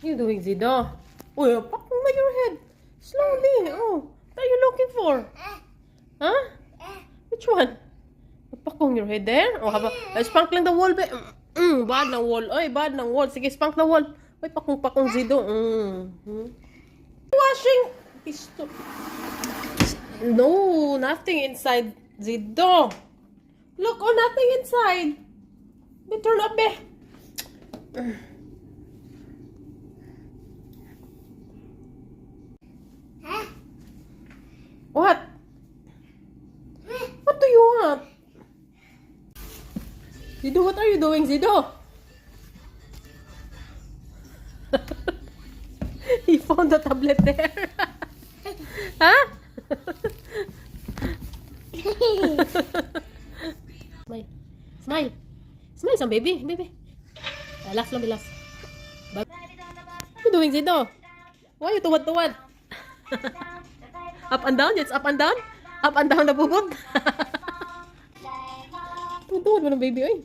You doing, Zido? Oh, you're popping by your head. Slowly. Oh, what are you looking for? Huh? Which one? Pakong your head there? Oh, haba. Spank lang the wall, be. Bad ng wall. Oy, bad ng wall. Sige, spank the wall. Oy, pakong Zido. Washing. Pisto. No, nothing inside, Zido. Look, oh, nothing inside. Be, turn up, be. What? What do you want? Zido, what are you doing, Zido? He found the tablet there. Huh? Smile. Smile. Smile some baby. Baby. Laugh lang, laugh. What are you doing, Zido? Why you tuwad-tuwad? Up and down? It's up and down? Up and down na bubog? Tuwad-tuwad mo ng baby, oy.